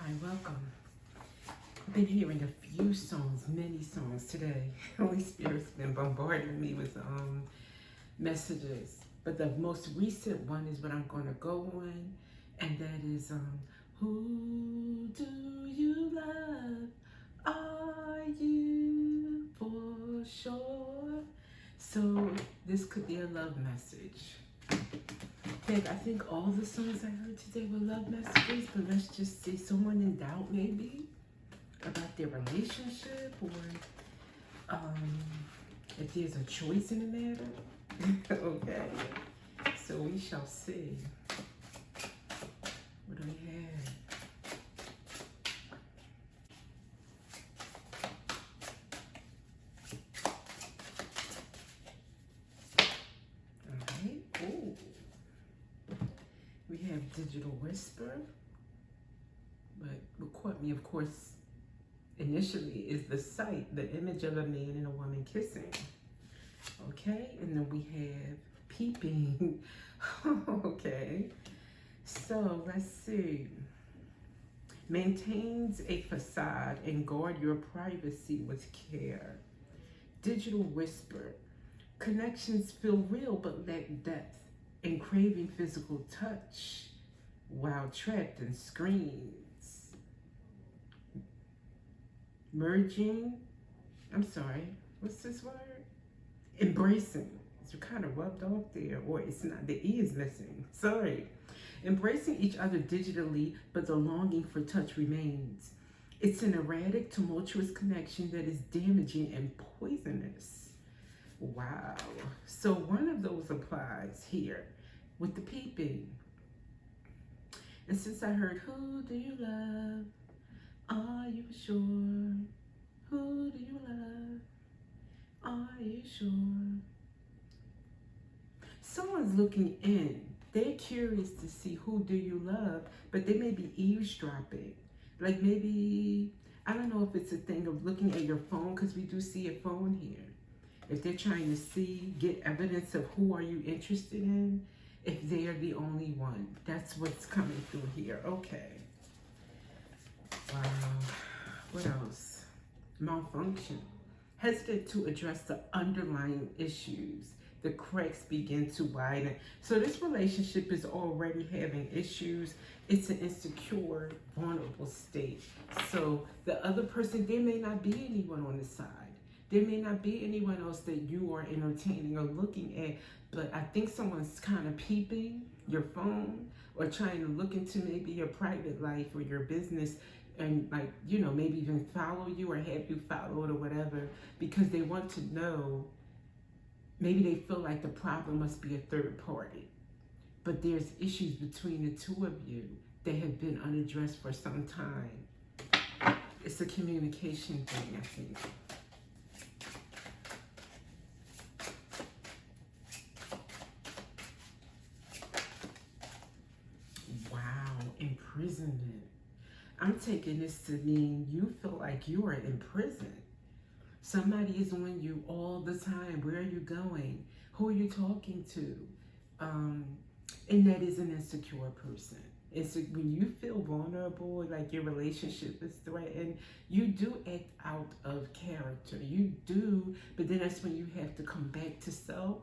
Hi, welcome. I've been hearing a few songs, many songs today. Holy Spirit's been bombarding me with messages. But the most recent one is what I'm going to go on, and that is Who do you love? Are you for sure? So this could be a love message. I think all the songs I heard today were love messages, but let's just see someone in doubt maybe about their relationship, or if there's a choice in the matter. Okay, so we shall see. What do we have? All right. Ooh. We have Digital Whisper, but what caught me, of course, initially is the sight, the image of a man and a woman kissing. Okay, and then we have peeping. Okay, so let's see. Maintains a facade and guard your privacy with care. Digital Whisper. Connections feel real but lack depth and craving physical touch while trapped in screens. What's this word? Embracing. It's kind of rubbed off there, or it's not, the E is missing. Sorry. Embracing each other digitally, but the longing for touch remains. It's an erratic, tumultuous connection that is damaging and poisonous. Wow. So one of those applies here with the peeping. And since I heard, who do you love? Are you sure? Who do you love? Are you sure? Someone's looking in. They're curious to see who do you love, but they may be eavesdropping. Like maybe, I don't know if it's a thing of looking at your phone, because we do see a phone here. If they're trying to see, get evidence of who are you interested in, if they are the only one. That's what's coming through here. Okay. Wow. What else? Malfunction. Hesitant to address the underlying issues. The cracks begin to widen. So this relationship is already having issues. It's an insecure, vulnerable state. So the other person, there may not be anyone on the side. There may not be anyone else that you are entertaining or looking at, but I think someone's kind of peeping your phone or trying to look into maybe your private life or your business, and like, you know, maybe even follow you or have you followed or whatever, because they want to know. Maybe they feel like the problem must be a third party, but there's issues between the two of you that have been unaddressed for some time. It's a communication thing, I think. Wow, imprisonment. I'm taking this to mean you feel like you are in prison. Somebody is on you all the time. Where are you going? Who are you talking to? And that is an insecure person. It's when you feel vulnerable, like your relationship is threatened, you do act out of character. You do, but then that's when you have to come back to self,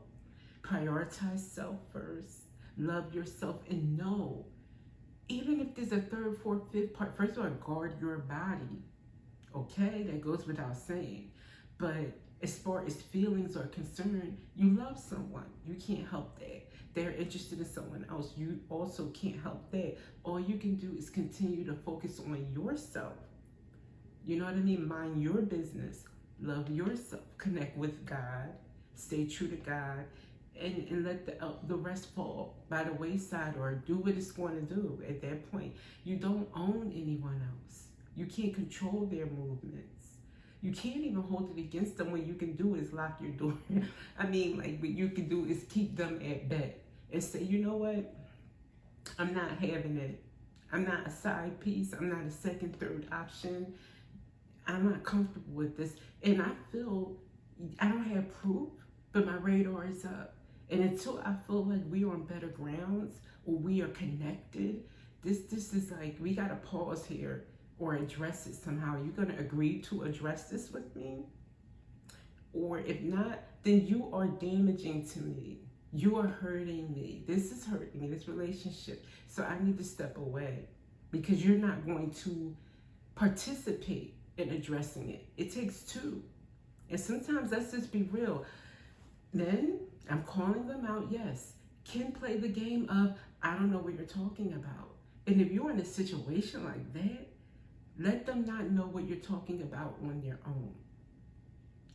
prioritize self first, love yourself, and know, even if there's a third, fourth, fifth part, first of all, guard your body. Okay, that goes without saying. But as far as feelings are concerned, you love someone. You can't help that. They're interested in someone else. You also can't help that. All you can do is continue to focus on yourself. You know what I mean? Mind your business. Love yourself. Connect with God. Stay true to God. And let the rest fall by the wayside, or do what it's going to do at that point. You don't own anyone else. You can't control their movements. You can't even hold it against them. What you can do is lock your door. I mean, like, what you can do is keep them at bay and say, you know what? I'm not having it. I'm not a side piece. I'm not a second, third option. I'm not comfortable with this. And I feel, I don't have proof, but my radar is up. And until I feel like we are on better grounds, or we are connected, This is like, we gotta pause here or address it somehow. You're gonna agree to address this with me? Or if not, then you are damaging to me. You are hurting me. This is hurting me, this relationship. So I need to step away because you're not going to participate in addressing it. It takes two. And sometimes, let's just be real. Men, I'm calling them out, yes, can play the game of, I don't know what you're talking about. And if you're in a situation like that, let them not know what you're talking about on your own.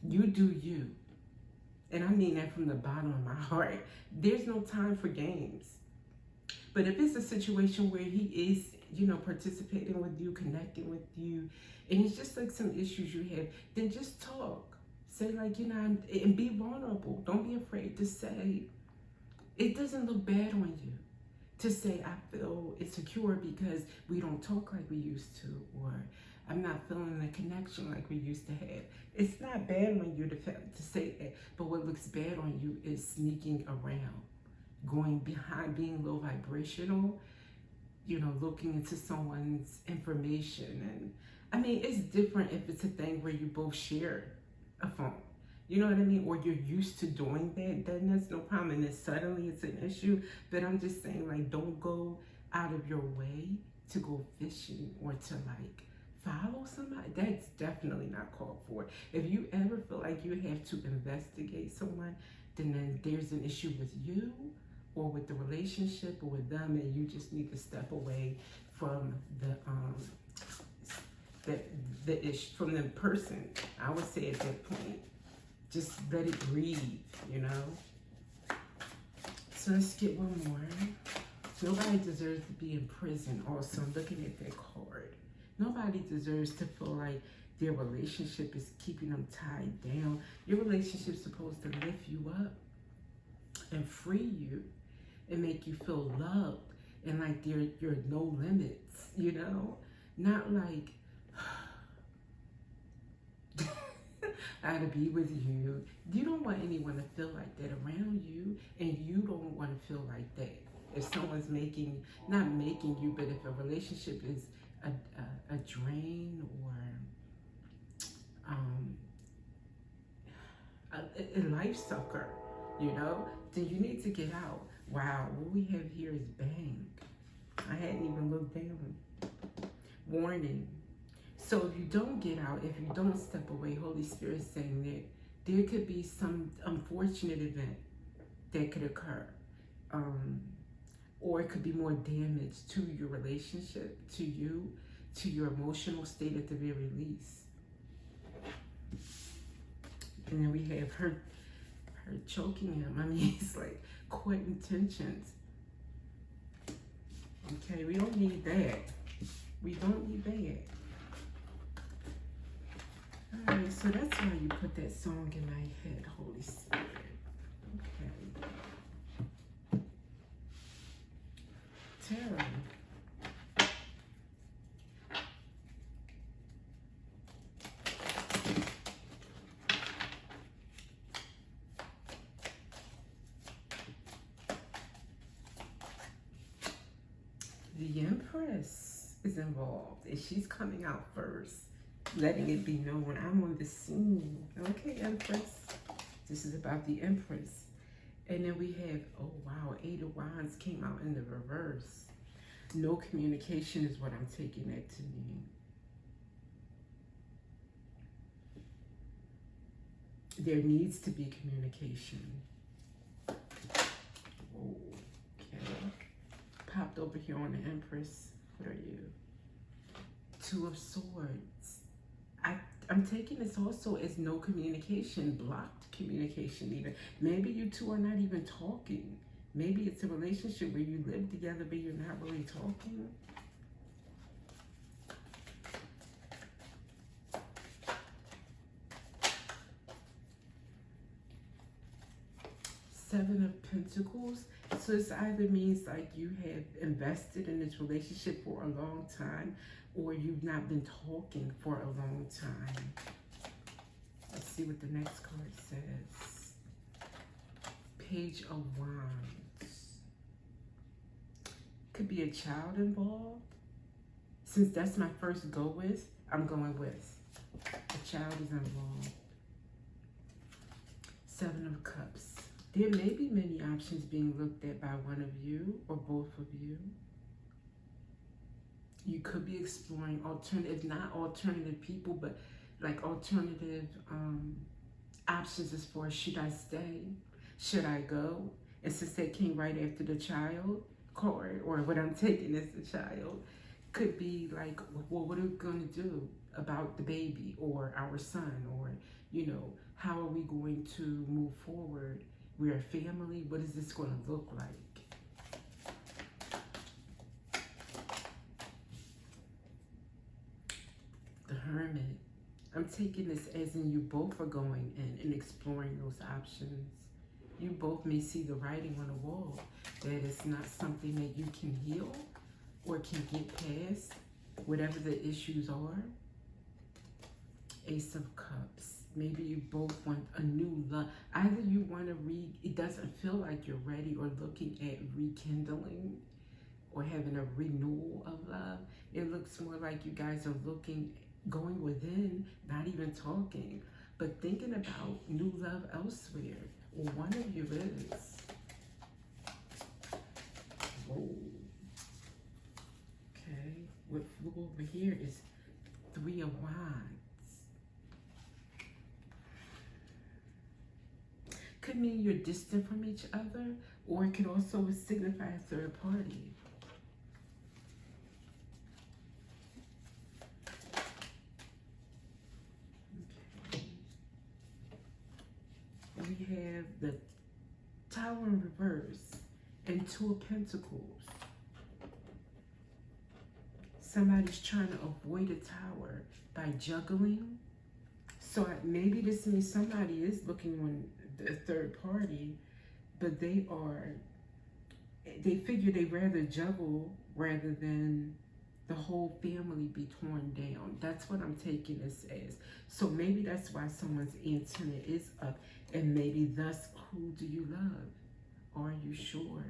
You do you. And I mean that from the bottom of my heart. There's no time for games. But if it's a situation where he is, participating with you, connecting with you, and it's just like some issues you have, then just talk. Say like, and be vulnerable. Don't be afraid to say, it doesn't look bad on you to say, I feel insecure because we don't talk like we used to, or I'm not feeling the connection like we used to have. It's not bad on you to say that, but what looks bad on you is sneaking around, going behind, being low vibrational, looking into someone's information. And I mean, it's different if it's a thing where you both share a phone. You know what I mean? Or you're used to doing that, then that's no problem. And then suddenly it's an issue. But I'm just saying, like, don't go out of your way to go fishing or to, like, follow somebody. That's definitely not called for. If you ever feel like you have to investigate someone, then there's an issue with you or with the relationship or with them, and you just need to step away from the issue, from the person. I would say at that point, just let it breathe, So let's get one more. Nobody deserves to be in prison. Also, I'm looking at that card. Nobody deserves to feel like their relationship is keeping them tied down. Your relationship's supposed to lift you up and free you and make you feel loved and like you're no limits, Not like, I gotta be with you. You don't want anyone to feel like that around you, and you don't want to feel like that. If someone's not making you, but if a relationship is a drain or a life sucker, then you need to get out. Wow, what we have here is bang. I hadn't even looked down. Warning. So if you don't get out, if you don't step away, Holy Spirit is saying that there could be some unfortunate event that could occur. Or it could be more damage to your relationship, to you, to your emotional state at the very least. And then we have her choking him. I mean, it's like court intentions. Okay, we don't need that. We don't need that. Alright, so that's why you put that song in my head, Holy Spirit. Okay. Tarot. The Empress is involved, and she's coming out first, letting it be known, I'm on the scene. Okay, Empress. This is about the Empress. And then we have, oh wow, Eight of Wands came out in the reverse. No communication is what I'm taking that to mean. There needs to be communication. Okay. Popped over here on the Empress. What are you? Two of Swords. I'm taking this also as no communication, blocked communication even. Maybe you two are not even talking. Maybe it's a relationship where you live together but you're not really talking. Seven of Pentacles. So this either means like you have invested in this relationship for a long time, or you've not been talking for a long time. Let's see what the next card says. Page of Wands. Could be a child involved. Since that's my first go with, I'm going with a child is involved. Seven of Cups. There may be many options being looked at by one of you or both of you. You could be exploring alternative, not alternative people, but like alternative options as far as should I stay? Should I go? And since that came right after the child card, or what I'm taking as the child, could be like, well, what are we going to do about the baby or our son? Or, you know, how are we going to move forward? We're a family. What is this going to look like? The Hermit. I'm taking this as in you both are going in and exploring those options. You both may see the writing on the wall that it's not something that you can heal or can get past, whatever the issues are. Ace of Cups. Maybe you both want a new love. Either you want to it doesn't feel like you're ready or looking at rekindling or having a renewal of love. It looks more like you guys are going within, not even talking, but thinking about new love elsewhere. Or one of you is. Whoa. Okay, what flew over here is Three of Wands. Could mean you're distant from each other, or it could also signify a third party. We have the Tower in reverse and Two of Pentacles. Somebody's trying to avoid a tower by juggling. So maybe this means somebody is looking on the third party, but they figure they'd rather juggle rather than the whole family be torn down. That's what I'm taking this as. So maybe that's why someone's antenna is up. And maybe thus, who do you love? Are you sure?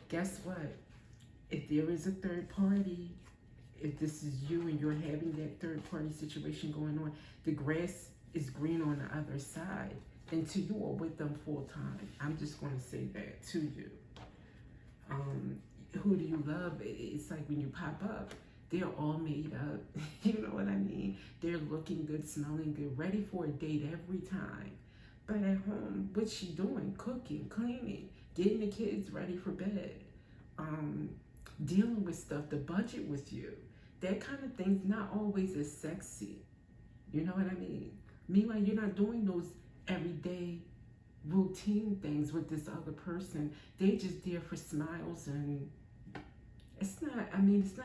Guess what? If there is a third party, if this is you and you're having that third party situation going on, the grass is green on the other side. Until you are with them full time. I'm just going to say that to you. Who do you love? It's like when you pop up, they're all made up. You know what I mean? They're looking good, smelling good, ready for a date every time. But at home, what's she doing? Cooking, cleaning, getting the kids ready for bed, dealing with stuff, the budget with you. That kind of thing's not always as sexy. You know what I mean? Meanwhile, you're not doing those everyday routine things with this other person. They're just there for smiles, and it's not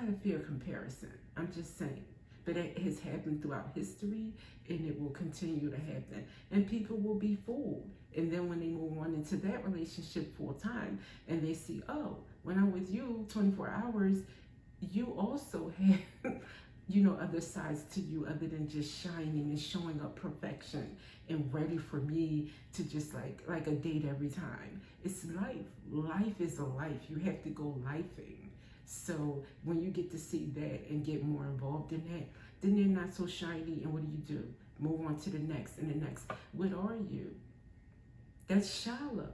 a fair comparison. I'm just saying. But it has happened throughout history, and it will continue to happen. And people will be fooled. And then when they move on into that relationship full time, and they see, oh, when I'm with you 24 hours, you also have, you know, other sides to you other than just shining and showing up perfection and ready for me to just like a date every time. It's life. Life is a life. You have to go lifing. So when you get to see that and get more involved in that, then they're not so shiny. And what do? Move on to the next and the next. What are you? That's shallow.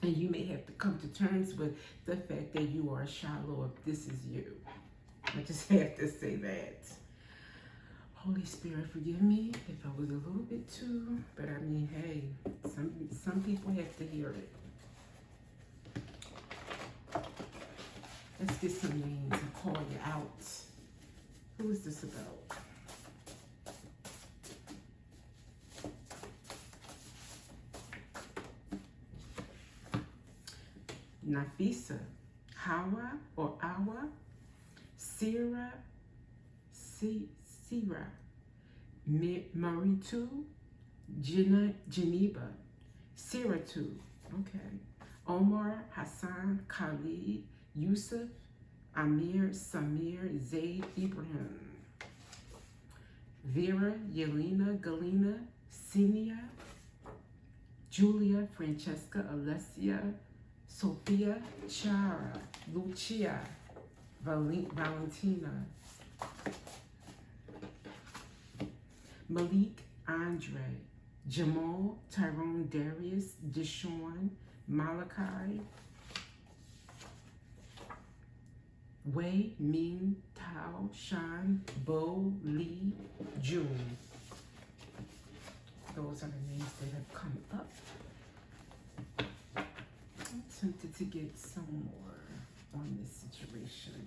And you may have to come to terms with the fact that you are shallow if this is you. I just have to say that. Holy Spirit, forgive me if I was a little bit too, but I mean, hey, some people have to hear it. Let's get some names and call you out. Who is this about? Nafisa, Hawa or Awa, Sira, Sira, Maritu, Geneva, Siratu, okay. Omar, Hassan, Khalid, Yusuf, Amir, Samir, Zaid, Ibrahim, Vera, Yelena, Galina, Sinia, Julia, Francesca, Alessia, Sophia Chara, Lucia, Valentina, Malik Andre, Jamal, Tyrone Darius, Deshaun, Malachi, Wei, Ming, Tao, Shan, Bo, Lee, June. Those are the names that have come up. I'm tempted to get some more on this situation.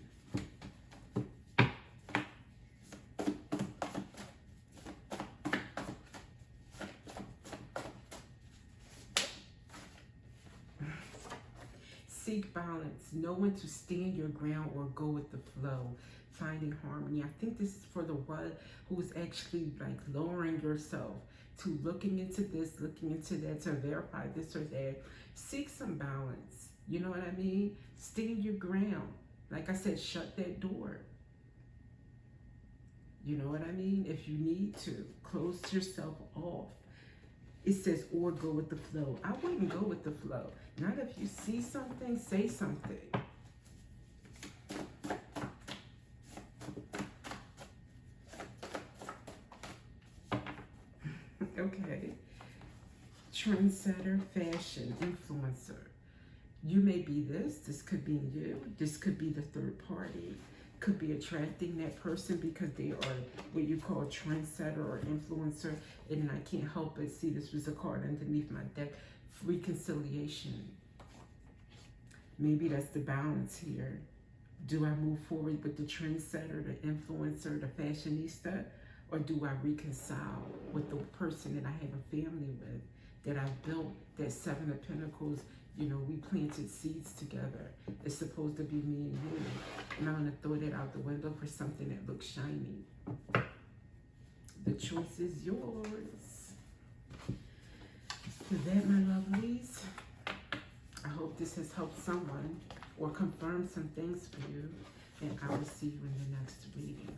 Seek balance. Know when to stand your ground or go with the flow. Finding harmony. I think this is for the one who's actually like lowering yourself to looking into this, looking into that, to verify this or that. Seek some balance. You know what I mean? Stand your ground. Like I said, shut that door. You know what I mean? If you need to, close yourself off. It says, or go with the flow. I wouldn't go with the flow. Not if you see something, say something. Okay. Trendsetter, fashion, influencer. You may be this could be you, this could be the third party, could be attracting that person because they are what you call a trendsetter or influencer. And I can't help but see this was a card underneath my deck, reconciliation. Maybe that's the balance here. Do I move forward with the trendsetter, the influencer, the fashionista, or do I reconcile with the person that I have a family with, that I built, that Seven of Pentacles? You know, we planted seeds together. It's supposed to be me and you. And I'm going to throw that out the window for something that looks shiny. The choice is yours. For that, my lovelies, I hope this has helped someone or confirmed some things for you. And I will see you in the next reading.